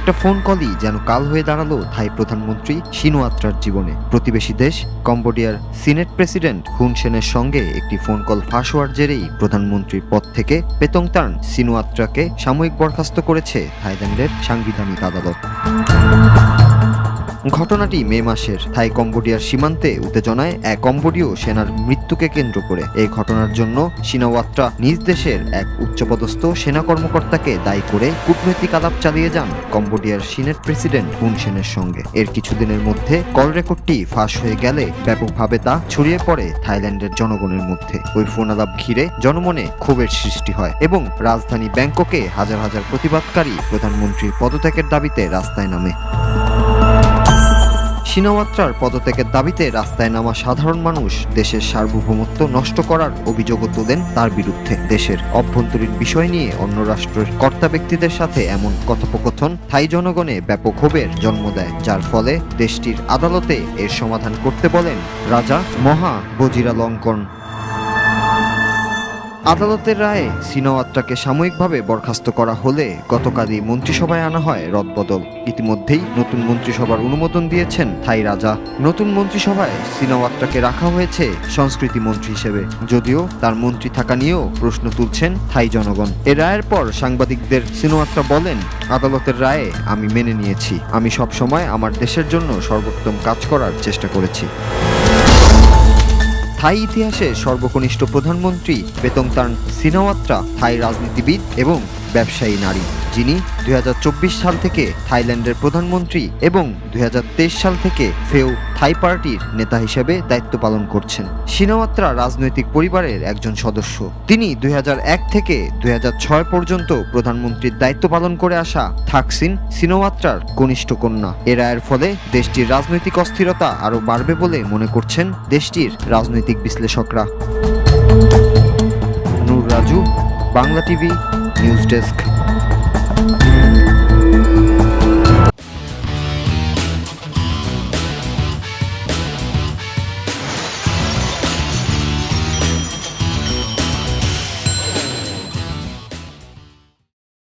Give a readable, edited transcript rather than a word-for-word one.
একটা ফোন কলই যেন কাল হয়ে দাঁড়ালো থাই প্রধানমন্ত্রী সিনোয়াত্রার জীবনে। প্রতিবেশী দেশ কম্বোডিয়ার সিনেট প্রেসিডেন্ট হুন সেনের সঙ্গে একটি ফোন কল ফাঁস হওয়ার জেরেই প্রধানমন্ত্রীর পদ থেকে পেতংতার্ন সিনোয়াত্রাকে সাময়িক বরখাস্ত করেছে থাইল্যান্ডের সাংবিধানিক আদালত। ঘটনাটি মে মাসের। থাই কম্বোডিয়ার সীমান্তে উত্তেজনায় এক কম্বোডীয় সেনার মৃত্যুকে কেন্দ্র করে। এই ঘটনার জন্য সিনোয়াত্রা নিজ দেশের এক উচ্চপদস্থ সেনা কর্মকর্তাকে দায়ী করে কূটনৈতিক আলাপ চালিয়ে যান কম্বোডিয়ার সিনেট প্রেসিডেন্ট হুন সেনের সঙ্গে। এর কিছুদিনের মধ্যে কল রেকর্ডটি ফাঁস হয়ে গেলে ব্যাপকভাবে তা ছড়িয়ে পড়ে থাইল্যান্ডের জনগণের মধ্যে। ওই ফোন আলাপ ঘিরে জনমনে ক্ষোভের সৃষ্টি হয় এবং রাজধানী ব্যাংককে হাজার হাজার প্রতিবাদকারী প্রধানমন্ত্রীর পদত্যাগের দাবিতে রাস্তায় নামে। সিনোয়াত্রার পদত্যাগের দাবিতে রাস্তায় নামা সাধারণ মানুষ দেশের সার্বভৌমত্ব নষ্ট করার অভিযোগও তোলেন তার বিরুদ্ধে। দেশের অভ্যন্তরীণ বিষয় নিয়ে অন্য রাষ্ট্রের কর্তা ব্যক্তিদের সাথে এমন কথোপকথন থাই জনগণে ব্যাপক ক্ষোভের জন্ম দেয়, যার ফলে দেশটির আদালতে এর সমাধান করতে বলেন রাজা মহা বজিরালঙ্কন। আদালতের রায়ে সিনোয়াত্রাকে সাময়িকভাবে বরখাস্ত করা হলে গতকালই মন্ত্রিসভায় আনা হয় রদবদল। ইতিমধ্যেই নতুন মন্ত্রিসভার অনুমোদন দিয়েছেন থাই রাজা। নতুন মন্ত্রিসভায় সিনোয়াত্রাকে রাখা হয়েছে সংস্কৃতি মন্ত্রী হিসেবে, যদিও তার মন্ত্রী থাকা নিয়েও প্রশ্ন তুলছেন থাই জনগণ। এ রায়ের পর সাংবাদিকদের সিনোয়াত্রা বলেন, আদালতের রায়ে আমি মেনে নিয়েছি। আমি সবসময় আমার দেশের জন্য সর্বোত্তম কাজ করার চেষ্টা করেছি। থাই ইতিহাসের সর্বকনিষ্ঠ প্রধানমন্ত্রী পেতংতার্ন সিনোয়াত্রা থাই রাজনীতিবিদ এবং ব্যবসায়ী নারী, যিনি 2024 সাল থেকে থাইল্যান্ডের প্রধানমন্ত্রী এবং 2023 সাল থেকে ফেও থাই পার্টির নেতা হিসেবে দায়িত্ব পালন করছেন। সিনোয়াত্রা রাজনৈতিক পরিবারের একজন সদস্য। তিনি 2001 থেকে 2006 পর্যন্ত প্রধানমন্ত্রীর দায়িত্ব পালন করে আসা থাকসিন সিনোয়াত্রার কনিষ্ঠ কন্যা। এ রায়ের ফলে দেশটির রাজনৈতিক অস্থিরতা আরও বাড়বে বলে মনে করছেন দেশটির রাজনৈতিক বিশ্লেষকরা। Nur Raju, Bangla TV news desk.